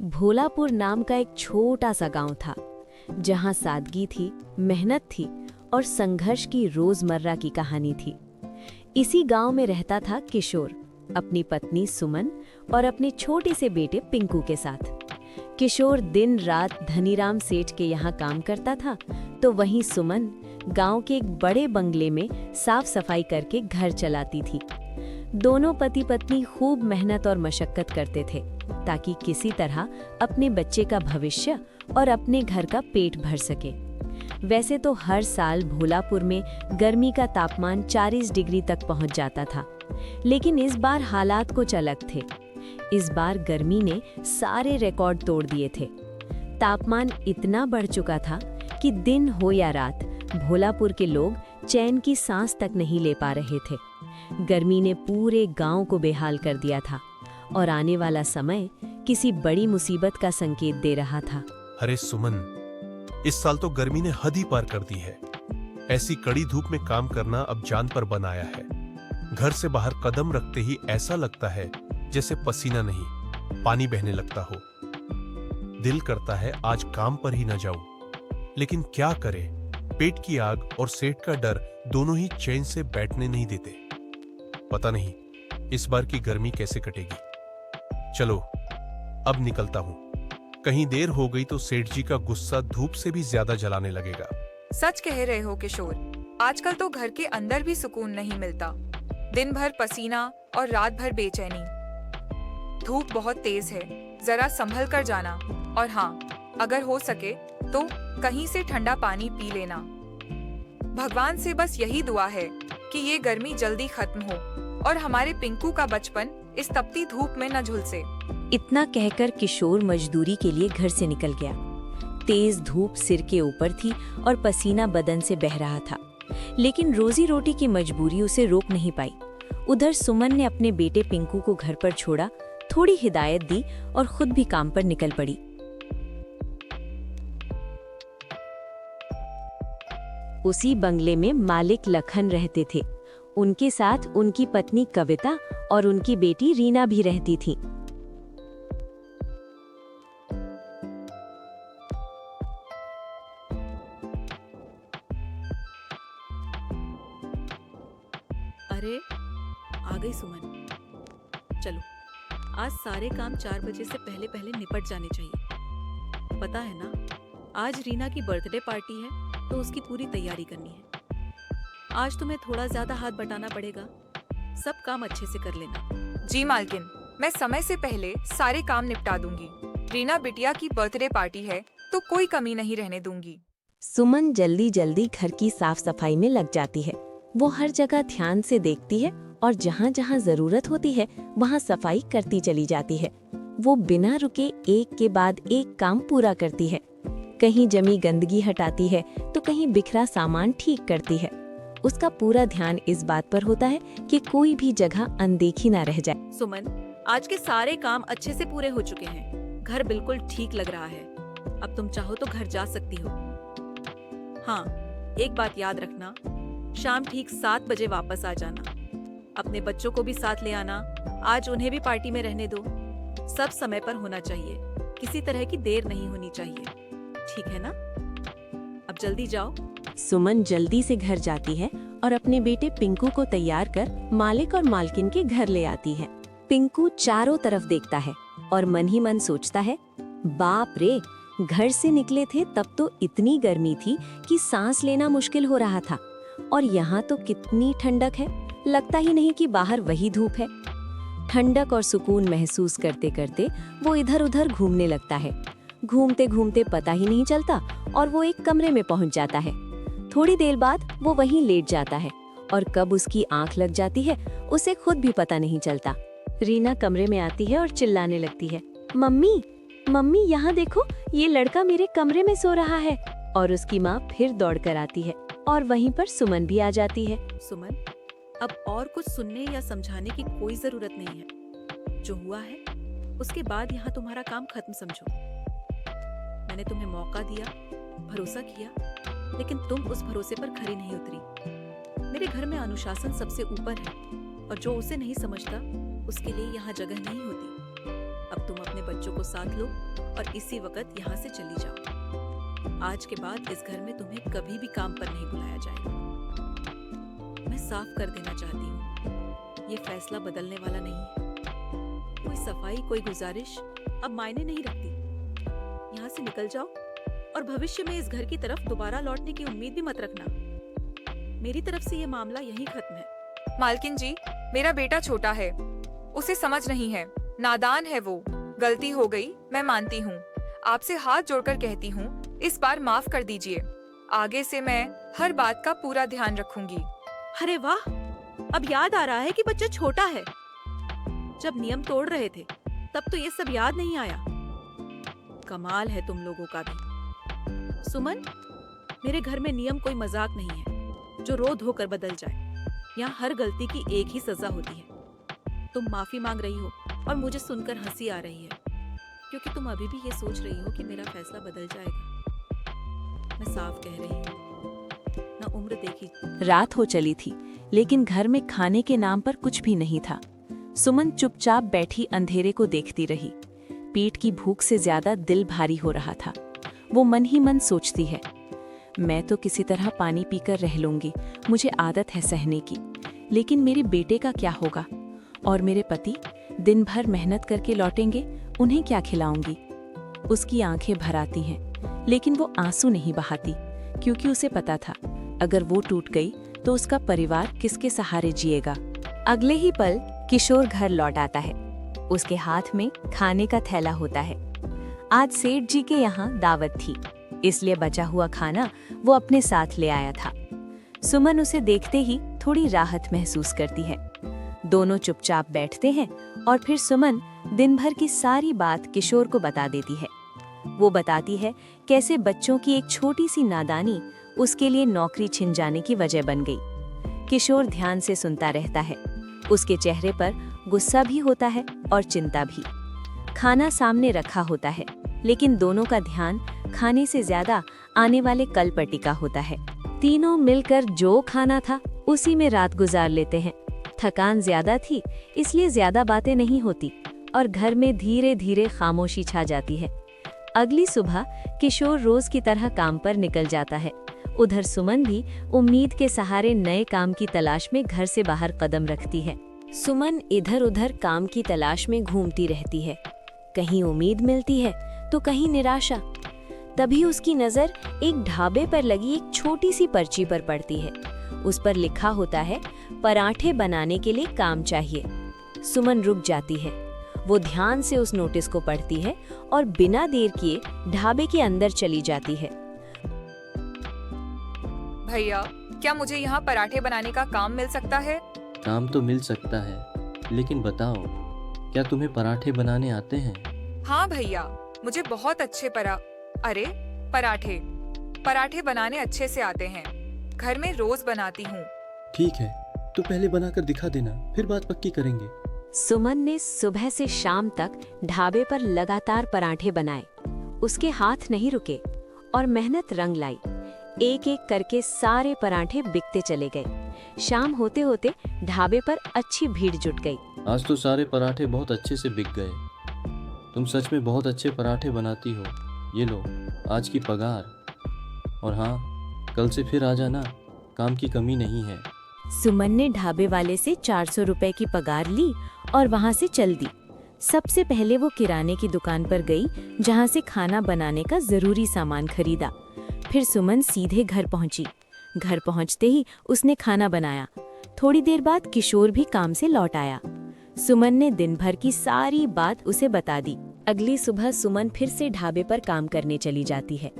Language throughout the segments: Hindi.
भोलापुर नाम का एक छोटा सा गांव था, जहां सादगी थी, मेहनत थी और संघर्ष की रोजमर्रा की कहानी थी। इसी गांव में रहता था किशोर, अपनी पत्नी सुमन और अपने छोटे से बेटे पिंकू के साथ। किशोर दिन रात धनीराम सेठ के यहाँ काम करता था, तो वहीं सुमन गांव के एक बड़े बंगले में साफ सफाई करके घर चलाती थी। दोनों पति पत्नी खूब मेहनत और मशक्कत करते थे, ताकि किसी तरह अपने बच्चे का भविष्य और अपने घर का पेट भर सके। वैसे तो हर साल भोलापुर में गर्मी का तापमान 40 डिग्री तक पहुंच जाता था, लेकिन इस बार हालात कुछ अलग थे। इस बार गर्मी ने सारे रिकॉर्ड तोड़ दिए थे। तापमान इतना बढ़ चुका था कि दिन हो या रात, भोलापुर के लोग चैन की सांस तक नहीं ले पा रहे थे। गर्मी ने पूरे गांव को बेहाल कर दिया था और आने वाला समय किसी बड़ी मुसीबत का संकेत दे रहा था। अरे सुमन, इस साल तो गर्मी ने हद ही पार कर दी है। ऐसी कड़ी धूप में काम करना अब जान पर बन आया है। घर से बाहर कदम रखते ही ऐसा लगता है जैसे पसीना नहीं, पानी बहने लगता हो। दिल करता है आज काम पर ही न जाऊं, लेकिन क्या करे, पेट की आग और सेठ का डर दोनों ही चैन से बैठने नहीं देते। पता नहीं इस बार की गर्मी कैसे कटेगी। चलो अब निकलता हूं, कहीं देर हो गई तो सेठ जी का गुस्सा धूप से भी ज्यादा जलाने लगेगा। सच कह रहे हो किशोर, आजकल तो घर के अंदर भी सुकून नहीं मिलता। दिन भर पसीना और रात भर बेचैनी। धूप बहुत तेज है, जरा संभल कर जाना। और हाँ, अगर हो सके तो कहीं से ठंडा पानी पी लेना। भगवान से बस यही दुआ है कि ये गर्मी जल्दी खत्म हो और हमारे पिंकू का बचपन इस तपती धूप में न झुलसे। इतना कहकर किशोर मजदूरी के लिए घर से निकल गया। तेज धूप सिर के ऊपर थी और पसीना बदन से बह रहा था, लेकिन रोजी रोटी की मजबूरी उसे रोक नहीं पाई। उधर सुमन ने अपने बेटे पिंकू को घर पर छोड़ा, थोड़ी हिदायत दी और खुद भी काम पर निकल पड़ी। उसी बंगले में मालिक लखन रहते थे। उनके साथ उनकी पत्नी कविता और उनकी बेटी रीना भी रहती थी। अरे आ गई सुमन। चलो, आज सारे काम 4 बजे से पहले पहले निपट जाने चाहिए। पता है ना, आज रीना की बर्थडे पार्टी है, तो उसकी पूरी तैयारी करनी है। आज तुम्हें थोड़ा ज्यादा हाथ बटाना पड़ेगा। सब काम अच्छे से कर लेना। जी मालकिन, मैं समय से पहले सारे काम निपटा दूंगी। रीना बिटिया की बर्थडे पार्टी है तो कोई कमी नहीं रहने दूंगी। सुमन जल्दी जल्दी घर की साफ सफाई में लग जाती है। वो हर जगह ध्यान से देखती है और जहाँ जहाँ जरूरत होती है वहाँ सफाई करती चली जाती है। वो बिना रुके एक के बाद एक काम पूरा करती है। कहीं जमी गंदगी हटाती है तो कहीं बिखरा सामान ठीक करती है। उसका पूरा ध्यान इस बात पर होता है कि कोई भी जगह अनदेखी ना रह जाए। सुमन, आज के सारे काम अच्छे से पूरे हो चुके हैं। घर बिल्कुल ठीक लग रहा है। अब तुम चाहो तो घर जा सकती हो। हाँ, एक बात याद रखना, शाम ठीक 7 बजे वापस आ जाना। अपने बच्चों को भी साथ ले आना। आज उन्हें भी पार्टी में रहने दो। सब समय पर होना चाहिए, किसी तरह की देर नहीं होनी चाहिए। ठीक है ना? अब जल्दी जाओ। सुमन जल्दी से घर जाती है और अपने बेटे पिंकू को तैयार कर मालिक और मालकिन के घर ले आती है। पिंकू चारों तरफ देखता है और मन ही मन सोचता है, बाप रे, घर से निकले थे तब तो इतनी गर्मी थी कि सांस लेना मुश्किल हो रहा था, और यहाँ तो कितनी ठंडक है, लगता ही नहीं कि बाहर वही धूप है। ठंडक और सुकून महसूस करते करते वो इधर उधर घूमने लगता है। घूमते घूमते पता ही नहीं चलता और वो एक कमरे में पहुंच जाता है। थोड़ी देर बाद वो वहीं लेट जाता है और कब उसकी आंख लग जाती है उसे खुद भी पता नहीं चलता। रीना कमरे में आती है और चिल्लाने लगती है, मम्मी मम्मी, यहाँ देखो, ये लड़का मेरे कमरे में सो रहा है। और उसकी माँ फिर दौड़ कर आती है और वहीं पर सुमन भी आ जाती है। सुमन, अब और कुछ सुनने या समझाने की कोई जरूरत नहीं है। जो हुआ है उसके बाद यहाँ तुम्हारा काम खत्म समझो। मैंने तुम्हें मौका दिया, भरोसा किया, लेकिन तुम उस भरोसे पर खरी नहीं उतरी। मेरे घर में अनुशासन सबसे ऊपर है और जो उसे नहीं समझता उसके लिए यहाँ जगह नहीं होती। अब तुम अपने बच्चों को साथ लो और इसी वक्त यहाँ से चली जाओ। आज के बाद इस घर में तुम्हें कभी भी काम पर नहीं बुलाया जाएगा। मैं साफ कर देना चाहती हूँ, ये फैसला बदलने वाला नहीं है। कोई सफाई, कोई गुजारिश अब मायने नहीं रखती। यहाँ से निकल जाओ और भविष्य में इस घर की तरफ दोबारा लौटने की उम्मीद भी मत रखना। मेरी तरफ से ये मामला यहीं खत्म है। मालकिन जी, मेरा बेटा छोटा है, उसे समझ नहीं है, नादान है वो। गलती हो गई, मैं मानती हूँ। आपसे हाथ जोड़कर कहती हूँ, इस बार माफ कर दीजिए। आगे से मैं हर बात का पूरा ध्यान रखूंगी। अरे वाह, अब याद आ रहा है कि बच्चा छोटा है। जब नियम तोड़ रहे थे तब तो ये सब याद नहीं आया। कमाल है तुम लोगों का भी। सुमन, मेरे घर में नियम कोई मजाक नहीं है जो रो धोकर बदल जाए। यहाँ हर गलती की एक ही सजा होती है। तुम माफी मांग रही हो और मुझे सुनकर हंसी आ रही है, क्योंकि तुम अभी भी ये सोच रही हो कि मेरा फैसला बदल जाएगा। मैं साफ कह रही हूँ, ना उम्र देखी। रात हो चली थी, लेकिन घर में खाने के नाम पर कुछ भी नहीं था। सुमन चुपचाप बैठी अंधेरे को देखती रही। पेट की भूख से ज्यादा दिल भारी हो रहा था। वो मन ही मन सोचती है, मैं तो किसी तरह पानी पीकर रह लूंगी, मुझे आदत है सहने की। लेकिन मेरे बेटे का क्या होगा? और मेरे पति दिन भर मेहनत करके लौटेंगे, उन्हें क्या खिलाऊंगी? उसकी आंखें भर आती हैं, लेकिन वो आंसू नहीं बहाती, क्योंकि उसे पता था अगर वो टूट गई तो उसका परिवार किसके सहारे जिएगा। अगले ही पल किशोर घर लौट आता है। उसके हाथ में खाने का थैला होता है। आज सेठ जी के यहाँ दावत थी, इसलिए बचा हुआ खाना वो अपने साथ ले आया था। सुमन उसे देखते ही थोड़ी राहत महसूस करती है। दोनों चुपचाप बैठते हैं और फिर सुमन दिन भर की सारी बात किशोर को बता देती है। वो बताती है कैसे बच्चों की एक छोटी सी नादानी उसके लिए नौकरी छिन जाने की वजह बन गई। किशोर ध्यान से सुनता रहता है। उसके चेहरे पर गुस्सा भी होता है और चिंता भी। खाना सामने रखा होता है, लेकिन दोनों का ध्यान खाने से ज्यादा आने वाले कल पर टिका होता है। तीनों मिलकर जो खाना था उसी में रात गुजार लेते हैं। थकान ज्यादा थी, इसलिए ज्यादा बातें नहीं होती और घर में धीरे धीरे खामोशी छा जाती है। अगली सुबह किशोर रोज की तरह काम पर निकल जाता है। उधर सुमन भी उम्मीद के सहारे नए काम की तलाश में घर से बाहर कदम रखती है। सुमन इधर उधर काम की तलाश में घूमती रहती है। कहीं उम्मीद मिलती है तो कहीं निराशा। तभी उसकी नजर एक ढाबे पर लगी एक छोटी सी पर्ची पर पड़ती है। उस पर लिखा होता है, पराठे बनाने के लिए काम चाहिए। सुमन रुक जाती है। वो ध्यान से उस नोटिस को पढ़ती है और बिना देर किए ढाबे के अंदर चली जाती है। भैया, क्या मुझे यहाँ पराठे बनाने का काम मिल सकता है? काम तो मिल सकता है, लेकिन बताओ, क्या तुम्हें पराठे बनाने आते हैं? हाँ भैया, मुझे बहुत अच्छे पराठे बनाने अच्छे से आते हैं। घर में रोज बनाती हूँ। ठीक है, तो पहले बनाकर दिखा देना, फिर बात पक्की करेंगे। सुमन ने सुबह से शाम तक ढाबे पर लगातार पराठे बनाए। उसके हाथ नहीं रुके और मेहनत रंग लाई। एक एक करके सारे पराठे बिकते चले गए। शाम होते होते ढाबे पर अच्छी भीड़ जुट गई। आज तो सारे पराठे बहुत अच्छे से बिक गए। तुम सच में बहुत अच्छे पराठे बनाती हो। ये लो, आज की पगार। और हाँ, कल से फिर आ जाना, काम की कमी नहीं है। सुमन ने ढाबे वाले से 400 रुपए की पगार ली और वहां से चल दी। सबसे पहले वो किराने की दुकान पर गई, जहां से खाना बनाने का जरूरी सामान खरीदा। फिर सुमन सीधे घर पहुंची। घर पहुंचते ही उसने खाना बनाया। थोड़ी देर बाद किशोर भी काम से लौट आया। सुमन ने दिन भर की सारी बात उसे बता दी। अगली सुबह सुमन फिर से ढाबे पर काम करने चली जाती है।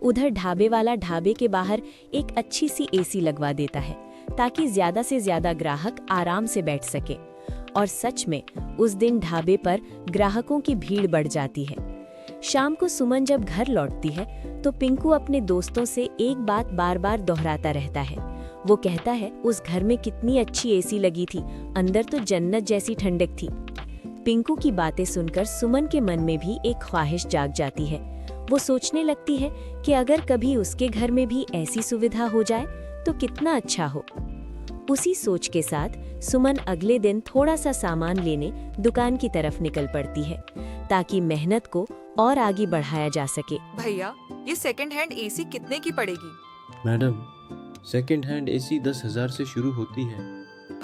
उधर ढाबे वाला ढाबे के बाहर एक अच्छी सी एसी लगवा देता है, ताकि ज्यादा से ज्यादा ग्राहक आराम से बैठ सके। और सच में उस दिन ढाबे पर ग्राहकों की भीड़ बढ़ जाती है। शाम को सुमन जब घर लौटती है तो पिंकू अपने दोस्तों से एक बात बार बार दोहराता रहता है। वो कहता है उस घर में कितनी अच्छी एसी लगी थी, अंदर तो जन्नत जैसी ठंडक थी। पिंकू की बातें सुनकर सुमन के मन में भी एक ख्वाहिश जाग जाती है। वो सोचने लगती है कि अगर कभी उसके घर में भी ऐसी सुविधा हो जाए तो कितना अच्छा हो। उसी सोच के साथ सुमन अगले दिन थोड़ा सा सामान लेने दुकान की तरफ निकल पड़ती है, ताकि मेहनत को और आगे बढ़ाया जा सके। भैया, ये सेकंड हैंड एसी कितने की पड़ेगी? मैडम, सेकंड हैंड एसी 10,000 से शुरू होती है।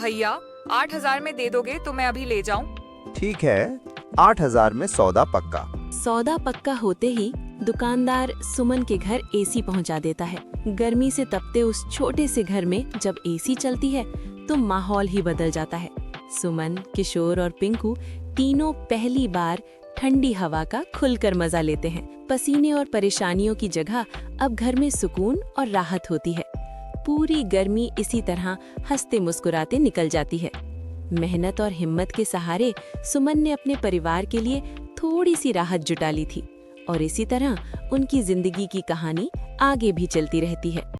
भैया, 8,000 में दे दोगे तो मैं अभी ले जाऊं? ठीक है, 8,000 में सौदा पक्का। सौदा पक्का होते ही दुकानदार सुमन के घर एसी पहुंचा देता है। गर्मी से तपते उस छोटे से घर में जब एसी चलती है तो माहौल ही बदल जाता है। सुमन, किशोर और पिंकू तीनों पहली बार ठंडी हवा का खुलकर मजा लेते हैं। पसीने और परेशानियों की जगह अब घर में सुकून और राहत होती है। पूरी गर्मी इसी तरह हंसते मुस्कुराते निकल जाती है। मेहनत और हिम्मत के सहारे सुमन ने अपने परिवार के लिए थोड़ी सी राहत जुटा ली थी और इसी तरह उनकी जिंदगी की कहानी आगे भी चलती रहती है।